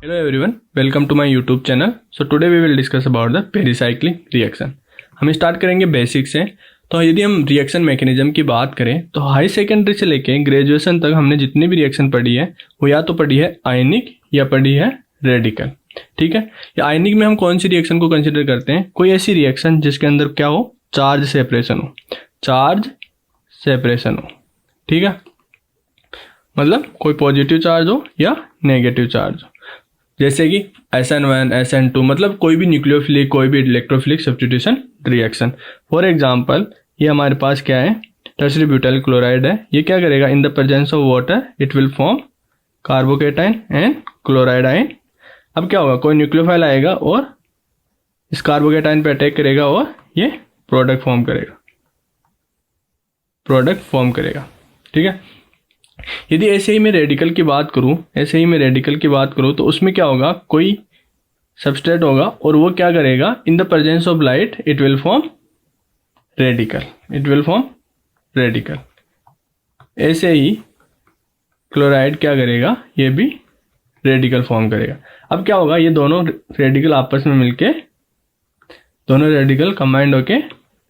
Hello everyone, welcome to my YouTube channel. So today we will discuss about the pericyclic reaction. हम start करेंगे basic से। तो यदि हम रिएक्शन मैकेनिज्म की बात करें तो हाई सेकेंडरी से लेके ग्रेजुएशन तक हमने जितनी भी रिएक्शन पढ़ी है वो या तो पढ़ी है आयनिक या पढ़ी है रेडिकल। ठीक है, या आयनिक में हम कौन सी रिएक्शन को कंसिडर करते हैं? कोई ऐसी रिएक्शन जिसके अंदर क्या हो, चार्ज सेपरेशन हो, चार्ज सेपरेशन हो। ठीक है, मतलब कोई पॉजिटिव चार्ज हो या नेगेटिव चार्ज हो, जैसे कि SN1 SN2, मतलब कोई भी न्यूक्लियोफिलिक कोई भी electrophilic substitution reaction. For example ये हमारे पास क्या है, टर्शियरी ब्यूटाइल क्लोराइड है। ये क्या करेगा, in the presence of water it will form carbocation and chloride ion. अब क्या होगा, कोई न्यूक्लियोफाइल आएगा और इस कार्बोकेटाइन पे अटैक करेगा और ये प्रोडक्ट फॉर्म करेगा। ठीक है, यदि ऐसे ही मैं रेडिकल की बात करूं, तो उसमें क्या होगा, कोई सबस्ट्रेट होगा और वो क्या करेगा, in the presence of light it will form radical. ऐसे ही क्लोराइड क्या करेगा, ये भी रेडिकल फॉर्म करेगा। अब क्या होगा, ये दोनों रेडिकल आपस में मिलके, दोनों रेडिकल कंबाइंड होके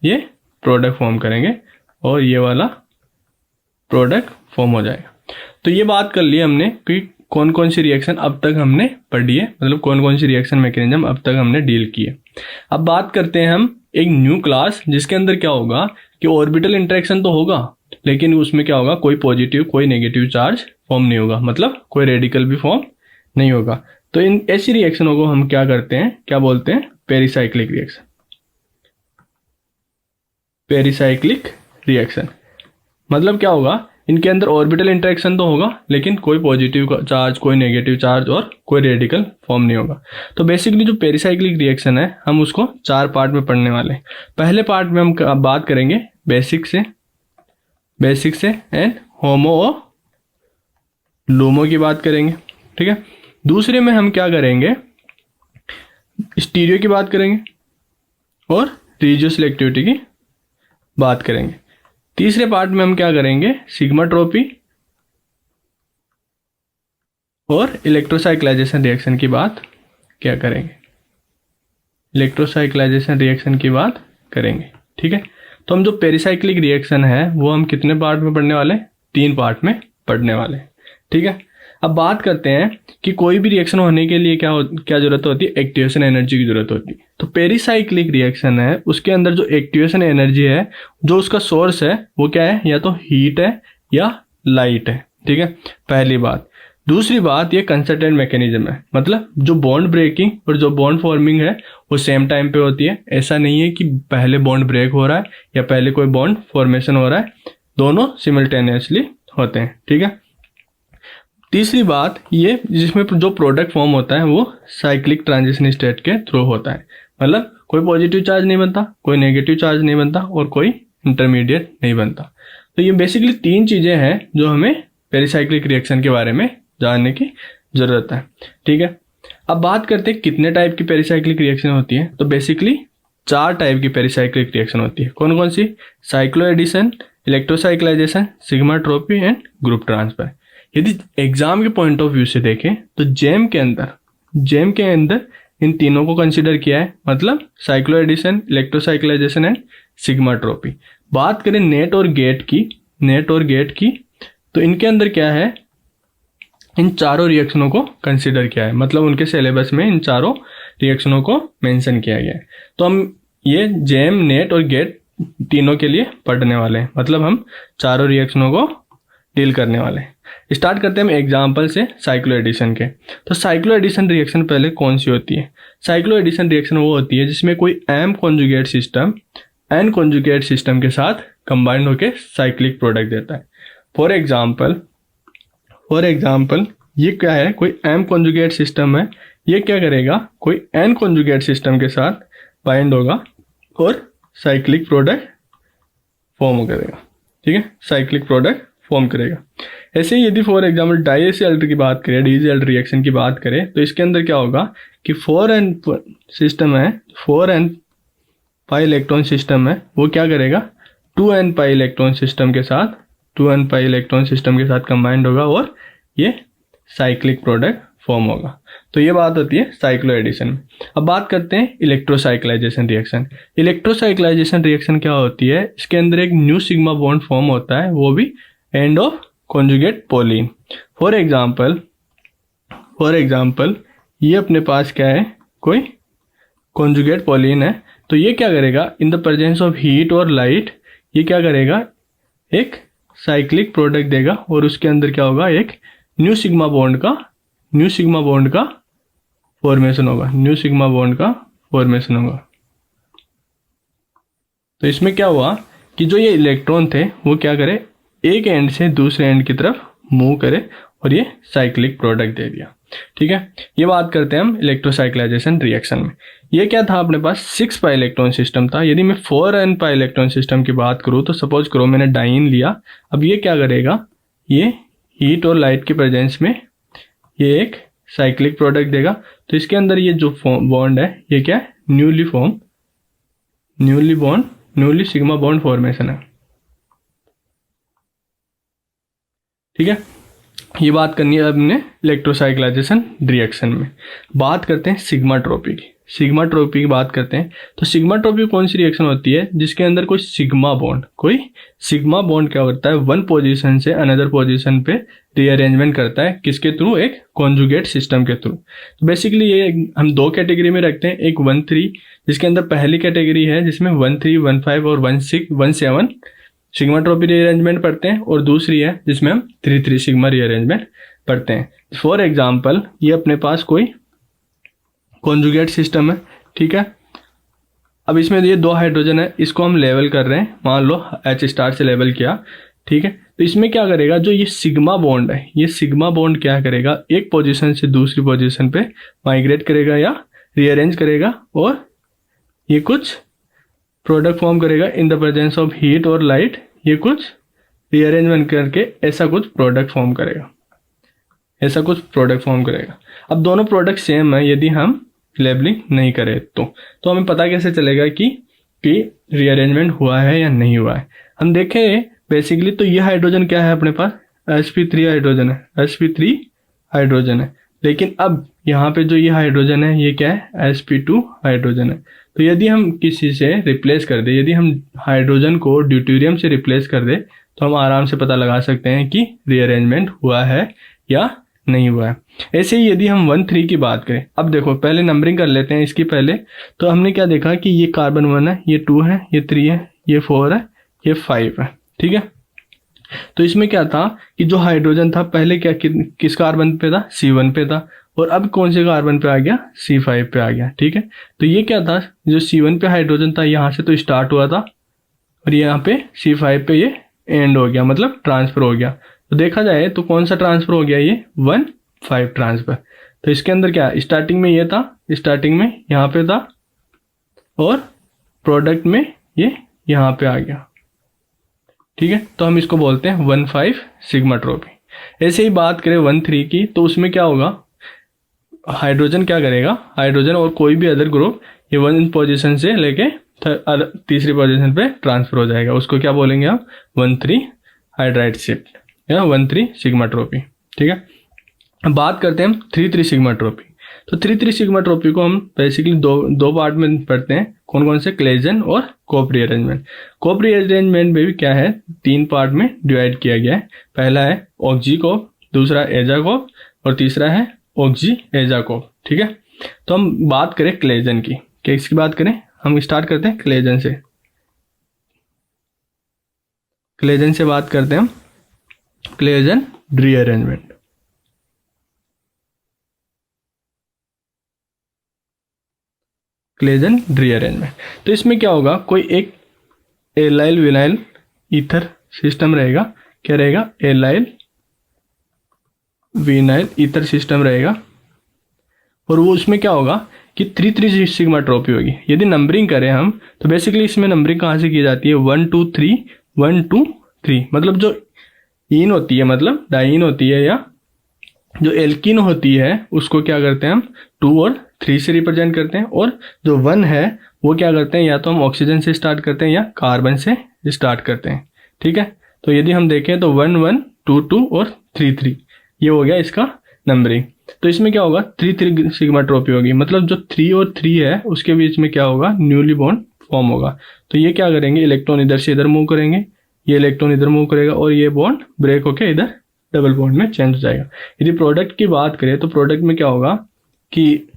ये प्रोडक्ट फॉर्म करेंगे और ये वाला प्रोडक्ट फॉर्म हो जाएगा। तो ये बात कर ली हमने कि कौन कौन सी रिएक्शन अब तक हमने पढ़ी है, मतलब कौन कौन सी रिएक्शन मैकेनिज्म अब तक हमने डील की है। अब बात करते हैं हम एक न्यू क्लास, जिसके अंदर क्या होगा कि ऑर्बिटल इंटरेक्शन तो होगा, लेकिन उसमें क्या होगा, कोई पॉजिटिव कोई नेगेटिव चार्ज फॉर्म नहीं होगा, मतलब कोई रेडिकल भी फॉर्म नहीं होगा। तो इन ऐसी रिएक्शनों को हम क्या करते हैं, क्या बोलते हैं, पेरिसाइक्लिक रिएक्शन। मतलब क्या होगा, इनके अंदर ऑर्बिटल इंटरेक्शन तो होगा, लेकिन कोई पॉजिटिव चार्ज कोई नेगेटिव चार्ज और कोई रेडिकल फॉर्म नहीं होगा। तो बेसिकली जो पेरिसाइक्लिक रिएक्शन है हम उसको 4 पार्ट में पढ़ने वाले हैं। पहले पार्ट में हम बात करेंगे बेसिक से एंड होमो और लूमो की बात करेंगे। ठीक है, दूसरे में हम क्या करेंगे, स्टीरियो की बात करेंगे और रिजियोसेलेक्टिविटी की बात करेंगे। तीसरे पार्ट में हम क्या करेंगे, सिग्माट्रोपी और इलेक्ट्रोसाइक्लाइजेशन रिएक्शन की बात करेंगे। ठीक है, तो हम जो पेरिसाइक्लिक रिएक्शन है वो हम कितने पार्ट में पढ़ने वाले हैं, 3 पार्ट में पढ़ने वाले हैं। ठीक है, अब बात करते हैं कि कोई भी रिएक्शन होने के लिए क्या जरूरत होती है, एक्टिवेशन एनर्जी की जरूरत होती है। तो पेरिसाइक्लिक रिएक्शन है, उसके अंदर जो एक्टिवेशन एनर्जी है, जो उसका सोर्स है वो क्या है, या तो हीट है या लाइट है। ठीक है, पहली बात। दूसरी बात, ये कंसर्टेंट मैकेनिज्म है, मतलब जो बॉन्ड ब्रेकिंग और जो बॉन्ड फॉर्मिंग है वो सेम टाइम पे होती है। ऐसा नहीं है कि पहले बॉन्ड ब्रेक हो रहा है या पहले कोई बॉन्ड फॉर्मेशन हो रहा है, दोनों सिमिल्टेनियसली होते हैं। ठीक है, तीसरी बात, ये जिसमें जो प्रोडक्ट फॉर्म होता है वो साइक्लिक ट्रांजिशन स्टेट के थ्रू होता है, मतलब कोई पॉजिटिव चार्ज नहीं बनता, कोई नेगेटिव चार्ज नहीं बनता और कोई इंटरमीडिएट नहीं बनता। तो ये बेसिकली 3 चीज़ें हैं जो हमें पेरिसाइक्लिक रिएक्शन के बारे में जानने की ज़रूरत है। ठीक है, अब बात करते हैं कितने टाइप की पेरिसाइक्लिक रिएक्शन होती है। तो बेसिकली 4 टाइप की पेरिसाइक्लिक रिएक्शन होती है। कौन कौन सी, साइक्लोएडिशन, इलेक्ट्रोसाइक्लाइजेशन, सिग्माट्रोपी एंड ग्रुप ट्रांसफर। यदि एग्जाम के पॉइंट ऑफ व्यू से देखें तो जेम के अंदर इन तीनों को कंसिडर किया है, मतलब साइक्लोएडिशन, इलेक्ट्रोसाइक्लाइजेशन एंड सिग्माट्रोपी। बात करें नेट और गेट की, तो इनके अंदर क्या है, इन चारों रिएक्शनों को कंसिडर किया है, मतलब उनके सिलेबस में इन चारों रिएक्शनों को मेंशन किया गया है। तो हम ये जेम, नेट और गेट तीनों के लिए पढ़ने वाले हैं, मतलब हम चारों रिएक्शनों को डील करने वाले हैं। स्टार्ट करते हैं हम एग्जाम्पल से साइक्लोएडिशन के। तो साइक्लोएडिशन रिएक्शन पहले कौन सी होती है, साइक्लोएडिशन रिएक्शन वो होती है जिसमें कोई एन कॉन्जुगेट सिस्टम के साथ कंबाइंड होकर साइक्लिक प्रोडक्ट देता है। फॉर एग्जाम्पल ये क्या है, कोई एम कॉन्जुगेट सिस्टम है, ये क्या करेगा, कोई एन कॉन्जुगेट सिस्टम के साथ बाइंड होगा और साइक्लिक प्रोडक्ट फॉर्म करेगा। ठीक है, साइक्लिक प्रोडक्ट फॉर्म करेगा। ऐसे ही यदि फॉर एग्जाम्पल डाईएसिएल की बात करें, डीजीएल रिएक्शन की बात करें, तो इसके अंदर क्या होगा कि 4n सिस्टम है, 4n पाई इलेक्ट्रॉन सिस्टम है, वो क्या करेगा, 2n पाई इलेक्ट्रॉन सिस्टम के साथ कंबाइंड होगा और ये साइक्लिक प्रोडक्ट फॉर्म होगा। तो ये बात होती है साइक्लो एडिशन में। अब बात करते हैं इलेक्ट्रोसाइक्लाइजेशन रिएक्शन। इलेक्ट्रोसाइक्लाइजेशन रिएक्शन क्या होती है, इसके अंदर एक न्यू सिग्मा बॉन्ड फॉर्म होता है, वो भी end of conjugate pollen. For example ये अपने पास क्या है, कोई कॉन्जुगेट पोलिन है, तो ये क्या करेगा, in the presence of heat और लाइट ये क्या करेगा, एक साइक्लिक प्रोडक्ट देगा और उसके अंदर क्या होगा, एक न्यू सिग्मा बॉन्ड का फॉर्मेशन होगा। तो इसमें क्या हुआ कि जो ये इलेक्ट्रॉन थे वो क्या करे, एक एंड से दूसरे एंड की तरफ मूव करे और ये साइक्लिक प्रोडक्ट दे दिया। ठीक है, ये बात करते हैं हम इलेक्ट्रोसाइक्लाइजेशन रिएक्शन में। ये क्या था, अपने पास 6 पाई इलेक्ट्रॉन सिस्टम था। यदि मैं 4n पाई इलेक्ट्रॉन सिस्टम की बात करूँ तो सपोज करो मैंने डाइन लिया। अब ये क्या करेगा, ये हीट और लाइट के प्रेजेंस में ये एक साइक्लिक प्रोडक्ट देगा। तो इसके अंदर ये जो बॉन्ड है ये क्या है, न्यूली सिग्मा बॉन्ड फॉर्मेशन है। ठीक है, ये बात करनी है हमने इलेक्ट्रोसाइक्लाइजेशन रिएक्शन में। बात करते हैं सिग्माट्रोपी की। बात करते हैं तो सिग्माट्रोपी कौन सी रिएक्शन होती है जिसके अंदर कोई सिग्मा बॉन्ड क्या करता है, वन पोजीशन से अनदर पोजीशन पे रीअरेंजमेंट करता है, किसके थ्रू, एक कॉन्जुगेट सिस्टम के थ्रू। तो बेसिकली ये हम 2 कैटेगरी में रखते हैं, एक 1-3 जिसके अंदर पहली कैटेगरी है जिसमें 1-3, 1-5 और 1-6, 1-7 सिग्माट्रोपी रीअरेंजमेंट पढ़ते हैं, और दूसरी है जिसमें हम 3-3 सिग्मा रीअरेंजमेंट पढ़ते हैं। फॉर एग्जाम्पल ये अपने पास कोई कॉन्जुगेट सिस्टम है। ठीक है, अब इसमें ये 2 हाइड्रोजन है, इसको हम लेवल कर रहे हैं, मान लो H* से लेवल किया। ठीक है, तो इसमें क्या करेगा, जो ये सिग्मा बॉन्ड है, ये सिग्मा बॉन्ड क्या करेगा, एक पोजीशन से दूसरी पोजीशन पे माइग्रेट करेगा या रीअरेंज करेगा और ये कुछ प्रोडक्ट फॉर्म करेगा in the presence of heat और लाइट। ये कुछ रीअरेंजमेंट करके ऐसा कुछ प्रोडक्ट फॉर्म करेगा। अब दोनों प्रोडक्ट सेम है, यदि हम लेबलिंग नहीं करें तो हमें पता कैसे चलेगा कि रीअरेंजमेंट हुआ है या नहीं हुआ है। हम देखें बेसिकली तो ये हाइड्रोजन क्या है, अपने पास sp3 हाइड्रोजन है, लेकिन अब यहाँ पे जो ये हाइड्रोजन है ये क्या है, sp2 हाइड्रोजन है। तो यदि हम किसी से रिप्लेस कर दे, यदि हम हाइड्रोजन को ड्यूटेरियम से रिप्लेस कर दे तो हम आराम से पता लगा सकते हैं कि रीअरेंजमेंट हुआ है या नहीं हुआ है। ऐसे ही यदि हम 1-3 की बात करें, अब देखो पहले नंबरिंग कर लेते हैं इसकी पहले। तो हमने क्या देखा कि ये कार्बन 1 है, ये 2 है, ये 3 है, ये 4 है, ये 5 है। ठीक है, तो इसमें क्या था कि जो हाइड्रोजन था पहले क्या किस कार्बन पे था, C1 पे था, और अब कौन से कार्बन पे आ गया, C5 पे आ गया। ठीक है, तो ये क्या था, जो C1 पे हाइड्रोजन था यहाँ से तो स्टार्ट हुआ था और यहाँ पे C5 पे ये एंड हो गया, मतलब ट्रांसफर हो गया। तो देखा जाए तो कौन सा ट्रांसफर हो गया, ये 1-5 ट्रांसफर। तो इसके अंदर क्या स्टार्टिंग में ये था, स्टार्टिंग में यहाँ पे था और प्रोडक्ट में ये यहाँ पे आ गया। ठीक है, तो हम इसको बोलते हैं 1-5 सिग्माट्रोपी। ऐसे ही बात करें 1-3 की, तो उसमें क्या होगा, हाइड्रोजन क्या करेगा, हाइड्रोजन और कोई भी अदर ग्रुप ये 1 पोजीशन से लेके तीसरी पोजीशन पे ट्रांसफर हो जाएगा, उसको क्या बोलेंगे हम, 1-3 हाइड्राइड शिफ्ट या 1-3 सिग्माट्रोपी। ठीक है, अब बात करते हैं हम 3-3 सिग्माट्रोपी। तो 3-3 सिग्माट्रोपी को हम बेसिकली दो पार्ट में पढ़ते हैं, कौन कौन से, क्लेजन और कोप रीअरेंजमेंट। कोप रीअरेंजमेंट में भी क्या है, 3 पार्ट में डिवाइड किया गया है। पहला है ऑक्जी कोप, दूसरा एजा कोप और तीसरा है ऑक्जी एजा कोप। ठीक है, तो हम बात करें क्लेजन की, किसकी बात करें, हम स्टार्ट करते हैं क्लेजन से। क्लेजन से बात करते हैं हम, क्लेजन रीअरेंजमेंट। क्लेजन रीअरेंजमेंट, तो इसमें क्या होगा, कोई एक एलाइल विनाइल ईथर सिस्टम रहेगा, क्या रहेगा, एलाइल विनाइल ईथर सिस्टम रहेगा, और वो उसमें क्या होगा कि 3-3 सिग्माट्रोपी होगी। यदि नंबरिंग करें हम तो बेसिकली इसमें नंबरिंग कहाँ से की जाती है, 1-2-3 1-2-3, मतलब जो इन होती है, मतलब डाइन होती है, या जो एल्कीन होती है उसको क्या करते हैं हम 2 और 3 से रिप्रेजेंट करते हैं, और जो 1 है वो क्या करते हैं, या तो हम ऑक्सीजन से स्टार्ट करते हैं या कार्बन से स्टार्ट करते हैं। ठीक है, तो यदि हम देखें तो 1-1, 2-2 और 3-3 ये हो गया इसका नंबरिंग। तो इसमें क्या होगा, 3 सिग्मा ट्रॉपी होगी, मतलब जो 3 और 3 है उसके बीच में क्या होगा, न्यूली बॉन्ड फॉर्म होगा। तो ये क्या करेंगे, इलेक्ट्रॉन इधर से इधर मूव करेंगे, ये इलेक्ट्रॉन इधर मूव करेगा और ये बॉन्ड ब्रेक होके इधर डबल बॉन्ड में चेंज हो जाएगा। यदि प्रोडक्ट की बात करें तो प्रोडक्ट में क्या होगा कि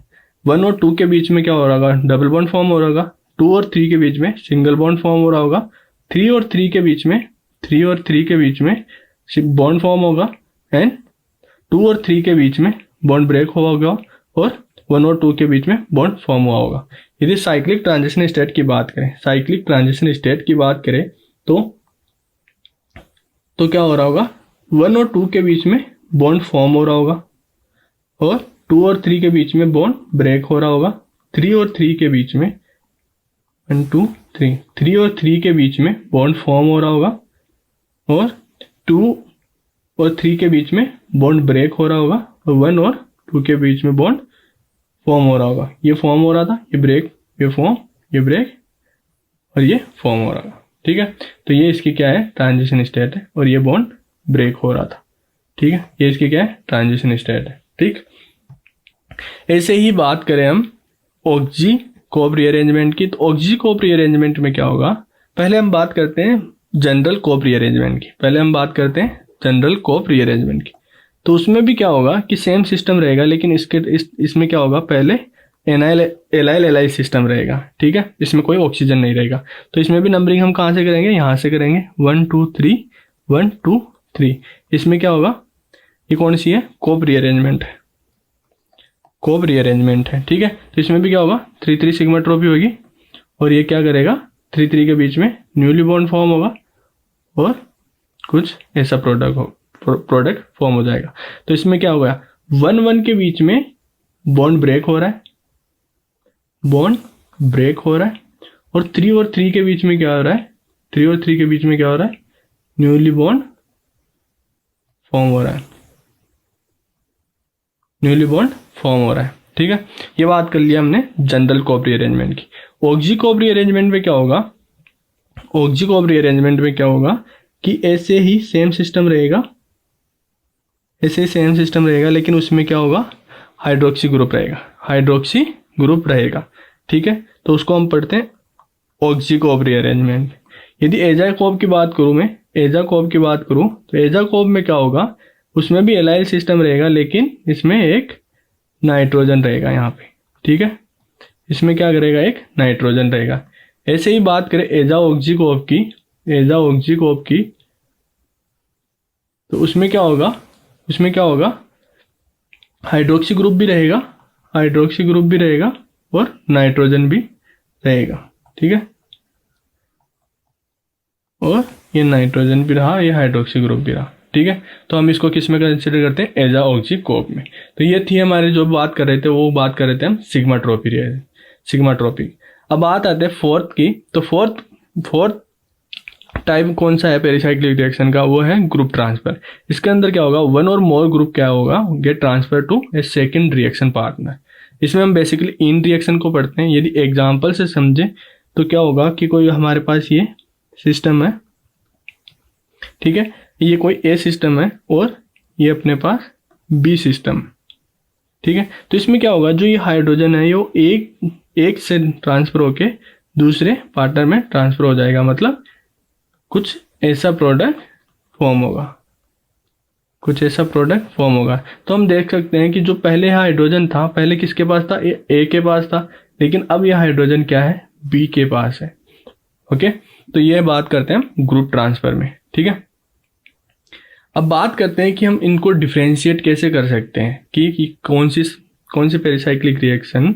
1 और 2 के बीच में क्या हो रहा होगा, डबल बॉन्ड फॉर्म हो रहा होगा, 2 और 3 के बीच में सिंगल बॉन्ड फॉर्म हो रहा होगा, 3 और 3 के बीच में बॉन्ड फॉर्म होगा, एंड 2 और 3 के बीच में बॉन्ड ब्रेक हुआ होगा, और 1 और 2 के बीच में बॉन्ड फॉर्म हुआ होगा। यदि साइक्लिक ट्रांजिशन स्टेट की बात करें, तो क्या हो रहा होगा, 1 और 2 के बीच में बॉन्ड फॉर्म हो रहा होगा, और 2 और 3 के बीच में बॉन्ड ब्रेक हो रहा होगा, 3 और 3 के बीच में 1 2 3 3 और 3 के बीच में बॉन्ड फॉर्म हो रहा होगा, और 2 और 3 के बीच में बॉन्ड ब्रेक हो रहा होगा, और 1 और 2 के बीच में बॉन्ड फॉर्म हो रहा होगा। ये फॉर्म हो रहा था, ये ब्रेक, ये फॉर्म, ये ब्रेक, और ये फॉर्म हो रहा था। ठीक है, तो ये इसकी क्या है, ट्रांजिशन स्टेट है, और ये बॉन्ड ब्रेक हो रहा था। ठीक है, ये इसकी क्या है, ट्रांजिशन स्टेट है। ठीक, ऐसे ही बात करें हम ऑक्सी कोप रीअरेंजमेंट की, तो ऑक्सी कोप रीअरेंजमेंट में क्या होगा, पहले हम बात करते हैं जनरल कोप रीअरेंजमेंट की। तो उसमें भी क्या होगा कि सेम सिस्टम रहेगा, लेकिन इसमें क्या होगा, पहले एलाइल सिस्टम रहेगा। ठीक है, इसमें कोई ऑक्सीजन नहीं रहेगा। तो इसमें भी नंबरिंग हम कहाँ से करेंगे, यहाँ से करेंगे, 1 2 3 1 2 3। इसमें क्या होगा, ये कौन सी है, कोप रीअरेंजमेंट है। ठीक है, तो इसमें भी क्या होगा, 3 3 सिग्मा ट्रॉपी होगी, और ये क्या करेगा, 3 3 के बीच में न्यूली बॉन्ड फॉर्म होगा, और कुछ ऐसा प्रोडक्ट फॉर्म हो जाएगा। तो इसमें क्या होगा, 1 1 के बीच में बॉन्ड ब्रेक हो रहा है, और 3 और 3 के बीच में क्या हो रहा है, न्यूली बॉन्ड फॉर्म हो रहा है। ठीक है, ये बात कर लिया हमने जनरल कोप रीअरेंजमेंट की। ऑक्सी कोप रीअरेंजमेंट में क्या होगा कि ऐसे ही सेम सिस्टम रहेगा, लेकिन उसमें क्या होगा, हाइड्रोक्सी ग्रुप रहेगा। ठीक है, तो उसको हम पढ़ते हैं ऑक्सी कोप रीअरेंजमेंट। यदि एजा कोप की बात करूं तो एजा कोप में क्या होगा, उसमें भी एलाइल सिस्टम रहेगा, लेकिन इसमें एक नाइट्रोजन रहेगा यहाँ पे। ठीक है, इसमें क्या करेगा, एक नाइट्रोजन रहेगा। ऐसे ही बात करें एजा ऑक्सी कोप की, तो उसमें क्या होगा, हाइड्रोक्सी ग्रुप भी रहेगा, और नाइट्रोजन भी रहेगा। ठीक है, और ये नाइट्रोजन भी रहा, ये हाइड्रोक्सी ग्रुप भी रहा। ठीक है, तो हम इसको किस में कंसिडर करते हैं, एजा ऑक्सी कोप में। तो ये थी हमारे जो बात कर रहे थे हम सिग्मा ट्रॉपी। अब बात आते हैं फोर्थ की। तो फोर्थ टाइप कौन सा है पेरिसाइक्लिक रिएक्शन का, वो है ग्रुप ट्रांसफर। इसके अंदर क्या होगा, 1 और मोर ग्रुप क्या होगा, get transfer to a second reaction partner. इसमें हम बेसिकली इन रिएक्शन को पढ़ते हैं। यदि एग्जांपल से समझें तो क्या होगा कि कोई हमारे पास ये सिस्टम है, ठीक है, ये कोई ए सिस्टम है और ये अपने पास बी सिस्टम, ठीक है। तो इसमें क्या होगा, जो ये हाइड्रोजन है वो एक से ट्रांसफर होके दूसरे पार्टनर में ट्रांसफर हो जाएगा, मतलब कुछ ऐसा प्रोडक्ट फॉर्म होगा। तो हम देख सकते हैं कि जो पहले हाइड्रोजन था, पहले किसके पास था, ए के पास था, लेकिन अब यह हाइड्रोजन क्या है, बी के पास है। ओके, तो ये बात करते हैं हम ग्रुप ट्रांसफर में, ठीक है। अब बात करते हैं कि हम इनको डिफ्रेंशिएट कैसे कर सकते हैं कि कौन सी पेरिसाइक्लिक रिएक्शन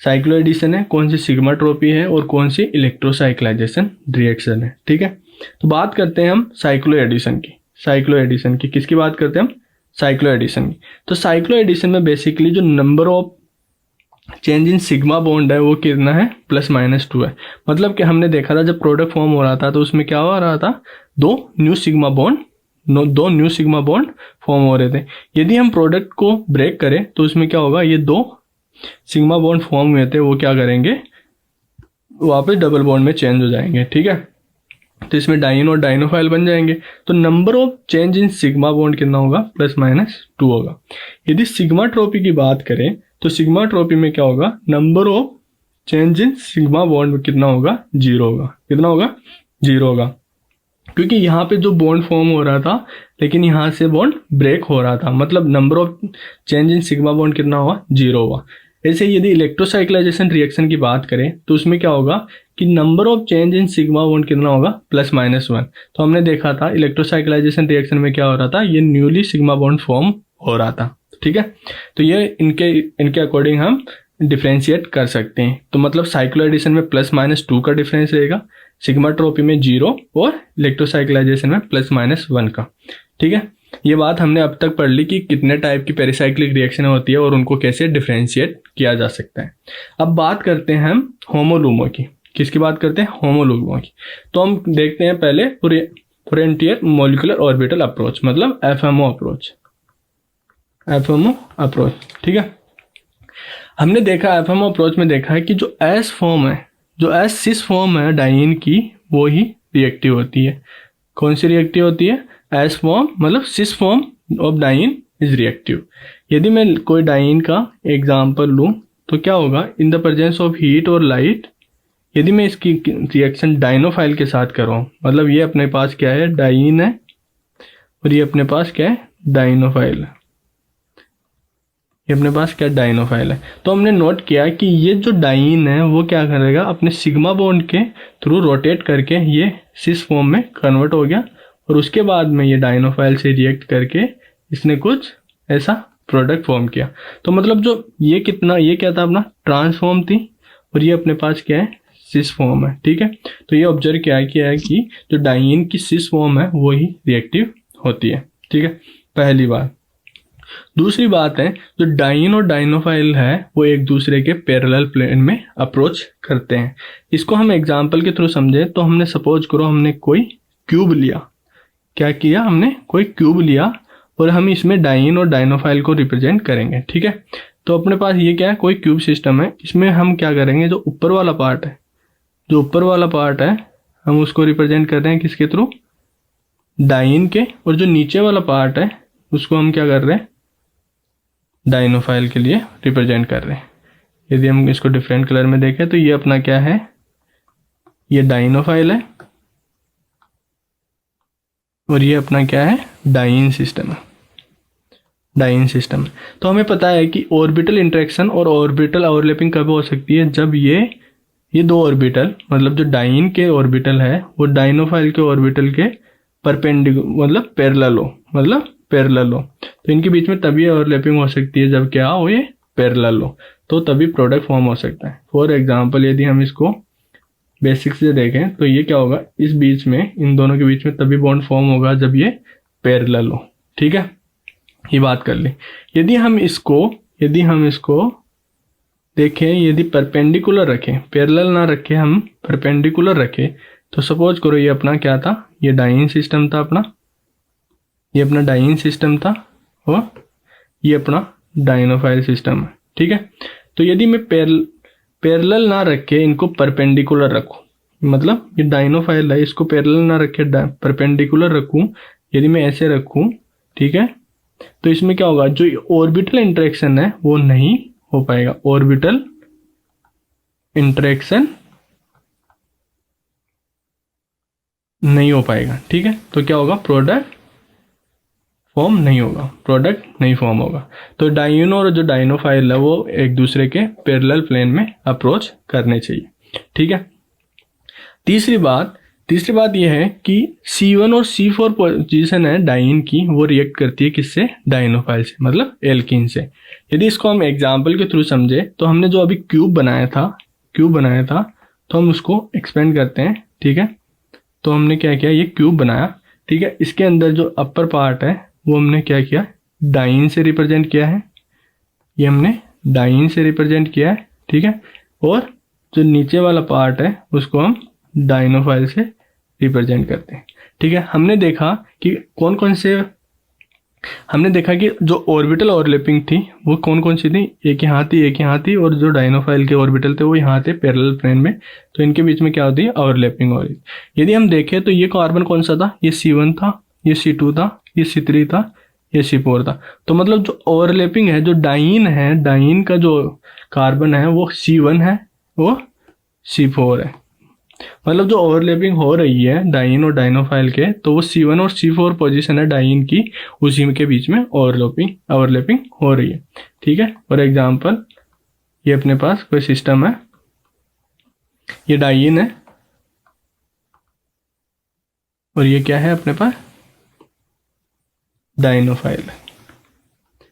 साइक्लो एडिशन है, कौन सी सिग्मा ट्रॉपी है और कौन सी इलेक्ट्रोसाइक्लाइजेशन रिएक्शन है, ठीक है। तो बात करते हैं हम साइक्लो एडिशन की। किसकी बात करते हैं हम, साइक्लो एडिशन की। तो साइक्लो एडिशन में बेसिकली जो number of change in sigma bond है वो कितना है, +-2 है। मतलब कि हमने देखा था जब प्रोडक्ट फॉर्म हो रहा था तो उसमें क्या हो रहा था, दो न्यू सिग्मा बॉन्ड फॉर्म हो रहे थे। यदि हम प्रोडक्ट को ब्रेक करें तो उसमें क्या होगा, ये 2 सिग्मा बॉन्ड फॉर्म हुए थे वो क्या करेंगे, वापस डबल बॉन्ड में चेंज हो जाएंगे, ठीक है। तो इसमें डाइन और डाइनोफाइल बन जाएंगे। तो number of change in sigma bond कितना होगा, +-2 होगा। यदि सिग्मा ट्रॉपी की बात करें तो सिग्मा ट्रॉपी में क्या होगा, number of change in sigma bond कितना होगा, 0 होगा। कितना होगा, 0 होगा, क्योंकि यहाँ पे जो बॉन्ड फॉर्म हो रहा था लेकिन यहाँ से बॉन्ड ब्रेक हो रहा था, मतलब number of change in sigma bond कितना हुआ, 0 हुआ। ऐसे यदि इलेक्ट्रोसाइक्लाइजेशन रिएक्शन की बात करें तो उसमें क्या होगा कि number of change in sigma bond कितना होगा, +-1। तो हमने देखा था इलेक्ट्रोसाइक्लाइजेशन रिएक्शन में क्या हो रहा था, ये न्यूली सिग्मा बॉन्ड फॉर्म हो रहा था। ठीक है, तो ये इनके अकॉर्डिंग हम डिफ्रेंशिएट कर सकते हैं। तो मतलब साइक्लोएडिशन में +-2 का डिफरेंस रहेगा, सिग्मा ट्रॉपी में 0 और इलेक्ट्रोसाइक्लाइजेशन में +-1 का। ठीक है, ये बात हमने अब तक पढ़ ली कि कितने टाइप की पेरिसाइक्लिक रिएक्शन होती है और उनको कैसे डिफ्रेंशिएट किया जा सकता है। अब बात करते हैं हम होमोलुमो की। किसकी बात करते हैं, होमोलुमो की। तो हम देखते हैं पहले फ्रंटियर मॉलिक्यूलर ऑर्बिटल अप्रोच, मतलब एफएमओ अप्रोच। एफएमओ अप्रोच, ठीक है। हमने देखा एफएमओ अप्रोच में देखा है कि जो एस फॉर्म है, जो एस सिस फॉर्म है डाइन की, वो ही रिएक्टिव होती है। कौन सी रिएक्टिव होती है, एस फॉर्म, मतलब cis form of diene is reactive. यदि मैं कोई डाइन का एग्जांपल लूं तो क्या होगा, in the presence of heat और लाइट, यदि मैं इसकी रिएक्शन डाइनोफाइल के साथ कर रहा हूँ, मतलब ये अपने पास क्या है, डाइन है, और ये अपने पास क्या है, डाइनोफाइल है। ये अपने पास क्या, डाइनोफाइल है। तो हमने नोट किया कि ये जो डाइन है वो क्या करेगा, अपने सिग्मा बॉन्ड के थ्रू रोटेट करके ये सिस फॉर्म में कन्वर्ट हो गया, और उसके बाद में ये डाइनोफाइल से रिएक्ट करके इसने कुछ ऐसा प्रोडक्ट फॉर्म किया। तो मतलब जो ये क्या था, अपना ट्रांसफॉर्म थी, और ये अपने पास क्या है, सिस फॉर्म है। ठीक है, तो ये ऑब्जर्व किया है कि जो डाइन की सिस फॉर्म है वो ही रिएक्टिव होती है। ठीक है, पहली बात। दूसरी बात है, जो डाइन और डाइनोफाइल है वो एक दूसरे के पैरेलल प्लेन में अप्रोच करते हैं। इसको हम एग्जांपल के थ्रू समझे तो हमने सपोज करो हमने कोई क्यूब लिया, क्या किया हमने, कोई क्यूब लिया, और हम इसमें डाइन और डाइनोफाइल को रिप्रेजेंट करेंगे। ठीक है, तो अपने पास ये क्या है, कोई क्यूब सिस्टम है। इसमें हम क्या करेंगे, जो ऊपर वाला पार्ट है, जो ऊपर वाला पार्ट है हम उसको रिप्रेजेंट कर रहे हैं किसके थ्रू, डाइन के, और जो नीचे वाला पार्ट है उसको हम क्या कर रहे हैं, डाइनोफाइल के लिए रिप्रेजेंट कर रहे हैं। यदि हम इसको डिफरेंट कलर में देखें तो ये अपना क्या है, ये डाइनोफाइल है, और ये अपना क्या है, डाइन सिस्टम है। Diene system. तो हमें पता है कि ऑर्बिटल इंटरेक्शन और ऑर्बिटल ओवरलैपिंग कब हो सकती है, जब ये दो ऑर्बिटल, मतलब जो डाइन के ऑर्बिटल है वो डाइनोफाइल के ऑर्बिटल के परपेंडिकुलर, मतलब पैरेलल हो। तो इनके बीच में तभी ओवरलैपिंग हो सकती है जब क्या हो, ये पैरेलल हो, तो तभी प्रोडक्ट फॉर्म हो सकता है। फॉर एग्जांपल यदि हम इसको बेसिक से देखें तो ये क्या होगा, इस बीच में, इन दोनों के बीच में तभी बॉन्ड फॉर्म होगा जब ये पैरेलल हो। ठीक है, ये बात कर ले। यदि हम इसको देखें, यदि परपेंडिकुलर रखें, पैरेलल ना रखें, हम परपेंडिकुलर रखें, तो सपोज करो ये अपना क्या था, ये डाइन सिस्टम था अपना, ये अपना डाइन सिस्टम था, और ये अपना डाइनोफाइल सिस्टम है। ठीक है, तो यदि मैं पैरेलल ना रखे, इनको परपेंडिकुलर रखूं, मतलब ये डाइनोफाइल है, इसको पैरेलल ना रखे, परपेंडिकुलर रखूं, यदि मैं ऐसे रखूं, ठीक है, तो इसमें क्या होगा, जो ऑर्बिटल इंटरेक्शन है वो नहीं हो पाएगा, ऑर्बिटल इंटरेक्शन नहीं हो पाएगा। ठीक है, तो क्या होगा, प्रोडक्ट फॉर्म नहीं होगा, प्रोडक्ट नहीं फॉर्म होगा। तो डाइन और जो डाइनोफाइल है वो एक दूसरे के पैरेलल प्लेन में अप्रोच करने चाहिए। ठीक है, तीसरी बात यह है कि C1 और C4 पोजीशन है डाइन की, वो रिएक्ट करती है किससे, डाइनोफाइल से, मतलब एल्कीन से। यदि इसको हम एग्जाम्पल के थ्रू समझे तो हमने जो अभी क्यूब बनाया था तो हम उसको एक्सपेंड करते हैं। ठीक है, तो हमने क्या किया, ये क्यूब बनाया। ठीक है, इसके अंदर जो अपर पार्ट है वो हमने क्या किया, डाइन से रिप्रेजेंट किया है, ये हमने डाइन से रिप्रेजेंट किया है। ठीक है, और जो नीचे वाला पार्ट है उसको हम डाइनोफाइल से रिप्रेजेंट करते हैं। ठीक है, हमने देखा कि कौन कौन से हमने देखा कि जो ऑर्बिटल ओवरलैपिंग थी वो कौन कौन सी थी, एक यहाँ थी, एक यहाँ थी, और जो डायनोफाइल के ऑर्बिटल थे वो यहाँ थे पैरेलल प्लेन में, तो इनके बीच में क्या होती है, ओवरलैपिंग हो रही है। यदि हम देखें तो ये कार्बन कौन सा था, ये C1 था, ये C2 था, ये C3 था, ये C4 था। तो मतलब जो ओवरलैपिंग है, जो डाइन है, डाइन का जो कार्बन है वो C1 है, वो C4 है। मतलब जो ओवरलैपिंग हो रही है डाइन और डाइनोफाइल के, तो वो C1 और C4 पोजीशन है डाइन की, उसी के बीच में ओवरलैपिंग हो रही है। ठीक है। फॉर एग्जांपल ये अपने पास कोई सिस्टम है, ये डाइन है और ये क्या है अपने पास, डाइनोफाइल है।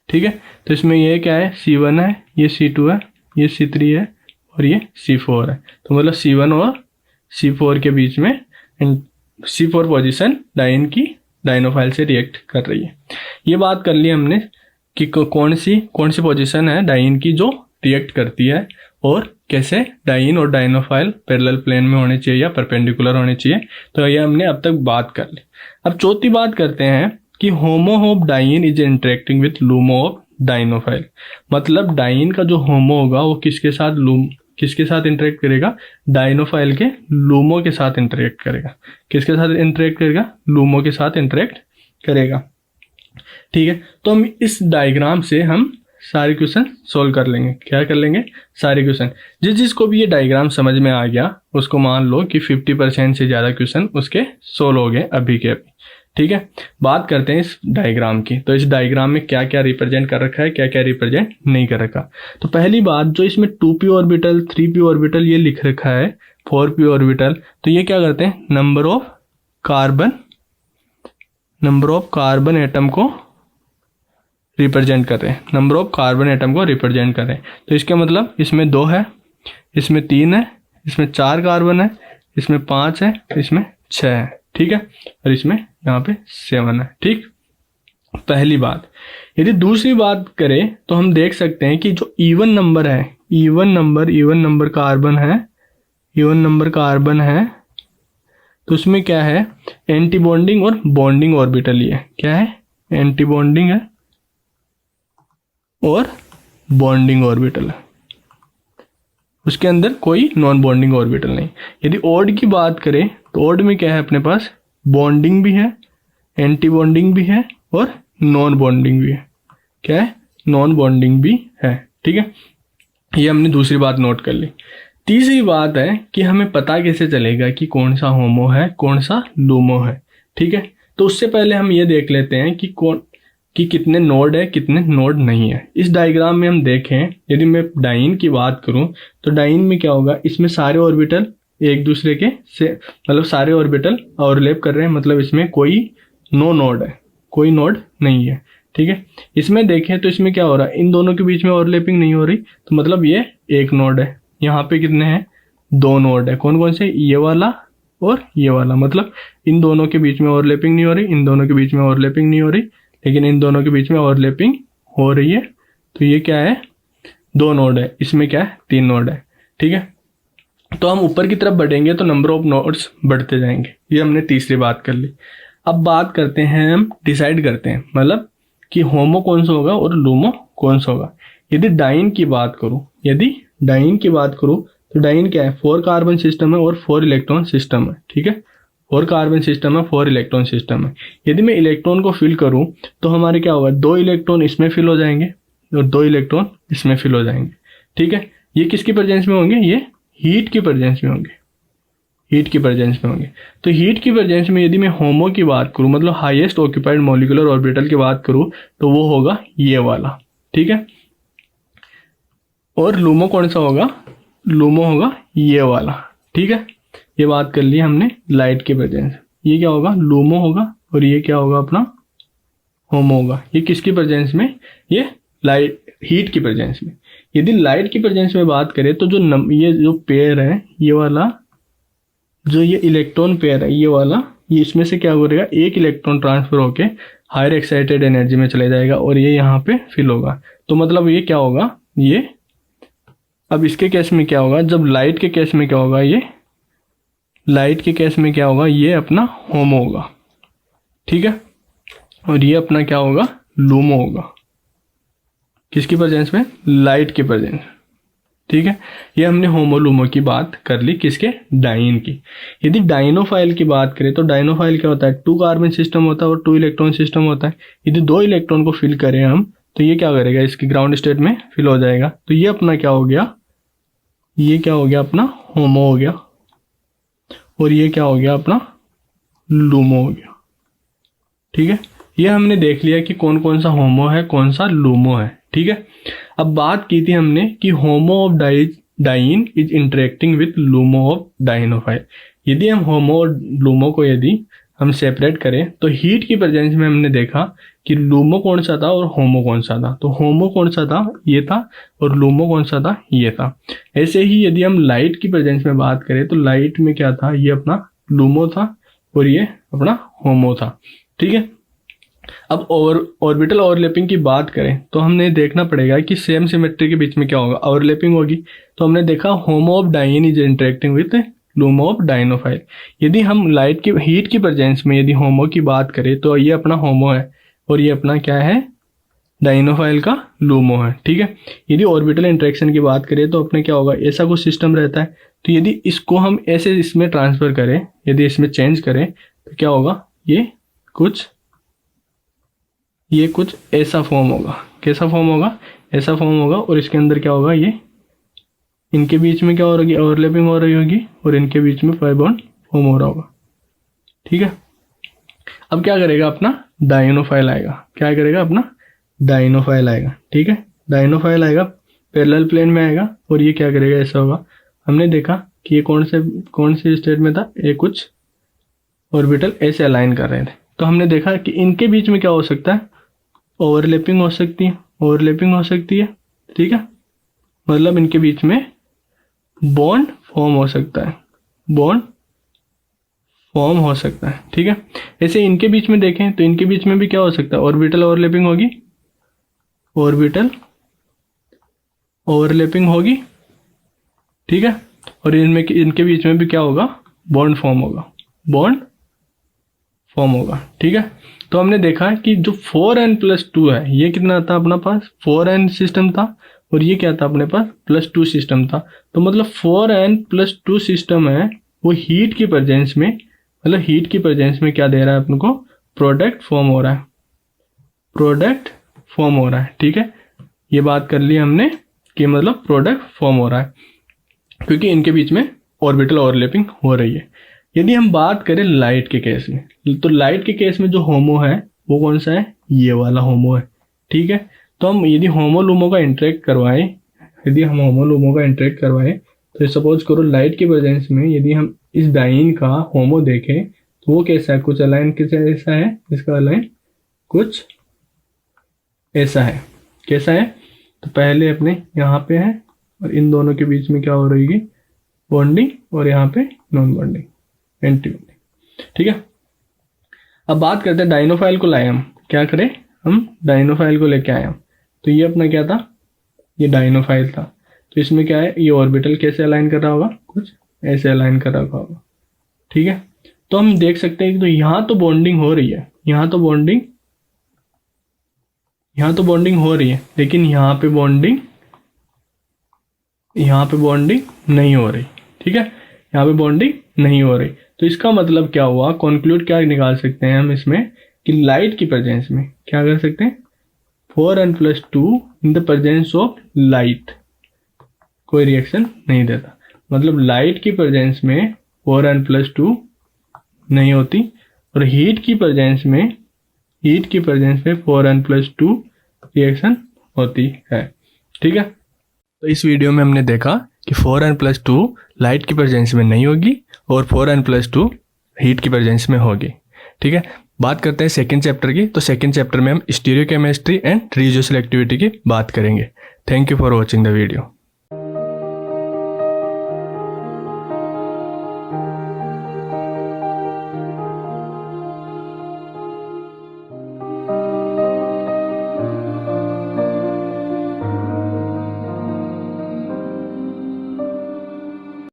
ठीक है। तो इसमें ये क्या है, C1 है, ये C2 है, ये C3 है और ये C4 है। तो मतलब C1 और C4 के बीच में C4 पोजीशन डाइन की डाइनोफाइल से रिएक्ट कर रही है। ये बात कर ली हमने कि कौन सी पोजीशन है डाइन की जो रिएक्ट करती है, और कैसे डाइन और डाइनोफाइल पैरेलल प्लेन में होने चाहिए या परपेंडिकुलर होने चाहिए। तो ये हमने अब तक बात कर ली। अब चौथी बात करते हैं कि HOMO of diene is interacting with LUMO of dienophile. मतलब डाइन का जो होमो होगा वो किसके साथ इंटरेक्ट करेगा, डाइनोफाइल के लूमो के साथ इंटरेक्ट करेगा। किसके साथ इंटरेक्ट करेगा, लूमो के साथ इंटरेक्ट करेगा। ठीक है। तो हम इस डायग्राम से हम सारे क्वेश्चन सोल्व कर लेंगे। क्या कर लेंगे, सारे क्वेश्चन। जिसको भी ये डायग्राम समझ में आ गया उसको मान लो कि 50% से ज़्यादा क्वेश्चन उसके सोल्व हो गए अभी के अभी। ठीक है। बात करते हैं इस डायग्राम की। तो इस डायग्राम में क्या क्या रिप्रेजेंट कर रखा है, क्या क्या रिप्रेजेंट नहीं कर रखा। तो पहली बात, जो इसमें 2p ऑर्बिटल, 3p ऑर्बिटल ये लिख रखा है, 4p ऑर्बिटल, तो ये क्या करते हैं, नंबर ऑफ कार्बन एटम को रिप्रेजेंट कर रहे हैं, नंबर ऑफ कार्बन एटम को रिप्रेजेंट कर रहे हैं। तो इसके मतलब इसमें 2 है, इसमें 3 है, इसमें 4 कार्बन है, इसमें 5 है, इसमें 6 है। ठीक है। और इसमें यहाँ पे 7 है। ठीक, पहली बात। यदि दूसरी बात करें तो हम देख सकते हैं कि जो इवन नंबर है, इवन नंबर कार्बन है, तो उसमें क्या है, एंटी बॉन्डिंग और बॉन्डिंग ऑर्बिटल। ये क्या है, एंटी बॉन्डिंग है और बॉन्डिंग ऑर्बिटल है, उसके अंदर कोई नॉन बॉन्डिंग ऑर्बिटल नहीं। यदि ऑड की बात करें तो ऑड में क्या है, अपने पास बॉन्डिंग भी है, एंटी बॉन्डिंग भी है और नॉन बॉन्डिंग भी है। क्या है, नॉन बॉन्डिंग भी है। ठीक है। ये हमने दूसरी बात नोट कर ली। तीसरी बात है कि हमें पता कैसे चलेगा कि कौन सा होमो है, कौन सा लूमो है। ठीक है। तो उससे पहले हम ये देख लेते हैं कि कितने नोड है, कितने नोड नहीं है। इस डायग्राम में हम देखें, यदि मैं डाइन की बात करूं तो डाइन में क्या होगा, इसमें सारे ऑर्बिटल एक दूसरे के से, मतलब सारे ऑर्बिटल ओवरलैप कर रहे हैं, मतलब इसमें कोई नोड है, कोई नोड नहीं है। ठीक है। इसमें देखें तो इसमें क्या हो रहा है, इन दोनों के बीच में ओवरलैपिंग नहीं हो रही, तो मतलब ये एक नोड है। यहाँ पे कितने हैं, 2 नोड है। कौन कौन से, ये वाला और ये वाला। मतलब इन दोनों के बीच में ओवरलैपिंग नहीं हो रही, इन दोनों के बीच में ओवरलैपिंग नहीं हो रही, लेकिन इन दोनों के बीच में ओवरलैपिंग हो रही है। तो ये क्या है, 2 नोड है। इसमें क्या है, 3 नोड है। ठीक है। तो हम ऊपर की तरफ बढ़ेंगे तो नंबर ऑफ नोड्स बढ़ते जाएंगे। ये हमने तीसरी बात कर ली। अब बात करते हैं, हम डिसाइड करते हैं मतलब कि होमो कौन सा होगा और लूमो कौन सा होगा। यदि डाइन की बात करूं तो डाइन क्या है, 4 कार्बन सिस्टम है और 4 इलेक्ट्रॉन सिस्टम है। ठीक है। 4 कार्बन सिस्टम है, 4 इलेक्ट्रॉन सिस्टम है। यदि मैं इलेक्ट्रॉन को फिल करूं तो हमारे क्या होगा, 2 इलेक्ट्रॉन इसमें फिल हो जाएंगे और 2 इलेक्ट्रॉन इसमें फिल हो जाएंगे। ठीक है। ये किसकी प्रेजेंस में होंगे, ये हीट की प्रेजेंस में होंगे, तो हीट की प्रेजेंस में यदि मैं होमो की बात करूं, मतलब हाईएस्ट ऑक्यूपाइड मॉलिक्यूलर ऑर्बिटल की बात करूं, तो वो होगा ये वाला। ठीक है। और लूमो कौन सा होगा, लूमो होगा ये वाला। ठीक है। ये बात कर ली हमने लाइट के प्रेजेंस। ये क्या होगा, लूमो होगा, और ये क्या होगा, अपना होमो होगा। ये किसकी प्रेजेंस में, ये लाइट, हीट की प्रेजेंस में। यदि लाइट की प्रेजेंस में बात करें तो ये जो पेयर है, ये वाला जो ये इलेक्ट्रॉन पेयर है, ये वाला, ये इसमें से क्या हो रहेगा, एक इलेक्ट्रॉन ट्रांसफर होके हायर एक्साइटेड एनर्जी में चले जाएगा और ये यहाँ पे फिल होगा। तो मतलब ये क्या होगा, ये अब इसके केस में क्या होगा, जब लाइट के केस में क्या होगा, ये लाइट के केस में क्या होगा, ये अपना होमो होगा। ठीक है। और ये अपना क्या होगा, लूमो होगा। किसकी प्रेजेंस में? लाइट की प्रेजेंस। ठीक है, ये हमने होमोलूमो की बात कर ली, किसके? डाइन की। यदि डाइनोफाइल की बात करें तो डाइनोफाइल क्या होता है? 2 कार्बन सिस्टम होता है और 2 इलेक्ट्रॉन सिस्टम होता है। यदि 2 इलेक्ट्रॉन को फिल करें हम तो ये क्या करेगा? इसकी ग्राउंड स्टेट में फिल हो जाएगा। तो ये अपना क्या हो गया? ये क्या हो गया? अपना होमो हो गया। और ये क्या हो गया? अपना लूमो हो गया। ठीक है, ये हमने देख लिया कि कौन कौन सा होमो है, कौन सा लूमो है। ठीक है, अब बात की थी हमने कि HOMO of diene is interacting with LUMO of dienophile. यदि हम होमो और लूमो को यदि हम सेपरेट करें तो हीट की प्रेजेंस में हमने देखा कि लूमो कौन सा था और होमो कौन सा था। तो होमो कौन सा था? ये था। और लूमो कौन सा था? ये था। ऐसे ही यदि हम लाइट की प्रेजेंस में बात करें तो लाइट में क्या था? ये अपना लूमो था और ये अपना होमो था। ठीक है, अब ऑर्बिटल ओवरलैपिंग की बात करें तो हमने देखना पड़ेगा कि सेम सिमेट्री के बीच में क्या होगा? ओवरलैपिंग होगी। तो हमने देखा HOMO of diene is interacting with LUMO of dienophile. यदि हम लाइट की हीट की प्रेजेंस में यदि होमो की बात करें तो ये अपना होमो है और ये अपना क्या है? डाइनोफाइल का लूमो है। ठीक है, यदि ऑर्बिटल इंटरेक्शन की बात करें तो अपने क्या होगा? ऐसा कुछ सिस्टम रहता है। तो यदि इसको हम ऐसे इसमें ट्रांसफर करें, यदि इसमें चेंज करें तो क्या होगा? ये कुछ ऐसा फॉर्म होगा। कैसा फॉर्म होगा? ऐसा फॉर्म होगा। और इसके अंदर क्या होगा? ये इनके बीच में क्या हो रही है? ओवरलैपिंग हो रही होगी और इनके बीच में पाई बॉन्ड फॉर्म हो रहा होगा। ठीक है, अब क्या करेगा? अपना डाइनोफाइल आएगा। क्या करेगा? अपना डाइनोफाइल आएगा। ठीक है, डाइनोफाइल आएगा, पैरेलल प्लेन में आएगा और ये क्या करेगा? ऐसा होगा। हमने देखा कि ये कौन से स्टेट में था? ये कुछ ऑर्बिटल ऐसे अलाइन कर रहे थे। तो हमने देखा कि इनके बीच में क्या हो सकता है? ओवरलैपिंग हो सकती है। ओवरलैपिंग हो सकती है। ठीक है, मतलब इनके बीच में बॉन्ड फॉर्म हो सकता है। बॉन्ड फॉर्म हो सकता है। ठीक है, ऐसे इनके बीच में देखें तो इनके बीच में भी क्या हो सकता है? ऑर्बिटल ओवरलैपिंग होगी। ऑर्बिटल ओवरलैपिंग होगी। ठीक है, और इनके बीच में भी क्या होगा? बॉन्ड फॉर्म होगा। बॉन्ड फॉर्म होगा। ठीक है, तो हमने देखा कि जो 4n+2 है, ये कितना था अपना पास? 4n सिस्टम था और ये क्या था अपने पास? +2 सिस्टम था। तो मतलब 4n+2 सिस्टम है वो हीट की प्रेजेंस में, मतलब हीट की प्रेजेंस में क्या दे रहा है अपन को? प्रोडक्ट फॉर्म हो रहा है। प्रोडक्ट फॉर्म हो रहा है। ठीक है, ये बात कर ली हमने कि मतलब प्रोडक्ट फॉर्म हो रहा है क्योंकि इनके बीच में ऑर्बिटल ओवरलैपिंग हो रही है। यदि हम बात करें लाइट के केस में तो लाइट के केस में जो होमो है वो कौन सा है? ये वाला होमो है। ठीक है, तो हम यदि होमो लूमो का इंटरेक्ट करवाएं, तो सपोज करो लाइट की प्रेजेंस में यदि हम इस डाइन का होमो देखें तो वो कैसा है? कुछ अलाइन कैसा है? इसका अलाइन कुछ ऐसा है। कैसा है? तो पहले अपने यहाँ पे है और इन दोनों के बीच में क्या हो रही है? बॉन्डिंग, और यहाँ पे नॉन बॉन्डिंग, एंटी बॉन्डिंग। ठीक है, अब बात करते हैं डाइनोफाइल को लाए हम। क्या करें? हम डाइनोफाइल को लेके आए हम। तो ये अपना क्या था? ये डाइनोफाइल था। तो इसमें क्या है? ये ऑर्बिटल कैसे अलाइन कर रहा होगा? कुछ ऐसे अलाइन कर रखा होगा। ठीक है, तो हम देख सकते हैं कि तो यहाँ तो बॉन्डिंग हो रही है, यहाँ तो बॉन्डिंग हो रही है, लेकिन यहाँ पे बॉन्डिंग नहीं हो रही। ठीक है, यहाँ पे बॉन्डिंग नहीं हो रही। तो इसका मतलब क्या हुआ? कंक्लूड क्या निकाल सकते हैं हम इसमें कि लाइट की प्रेजेंस में क्या कर सकते हैं? 4n+2 in the presence of light कोई रिएक्शन नहीं देता। मतलब लाइट की प्रेजेंस में 4n+2 नहीं होती और हीट की प्रेजेंस में 4n+2 रिएक्शन होती है। ठीक है, तो इस वीडियो में हमने देखा कि 4n+2 लाइट की प्रेजेंस में नहीं होगी और 4n+2 हीट की प्रेजेंस में होगी। ठीक है, बात करते हैं सेकंड चैप्टर की। तो सेकंड चैप्टर में हम स्टीरियोकेमिस्ट्री एंड रिड्यूसिबल एक्टिविटी की बात करेंगे। Thank you for watching the video.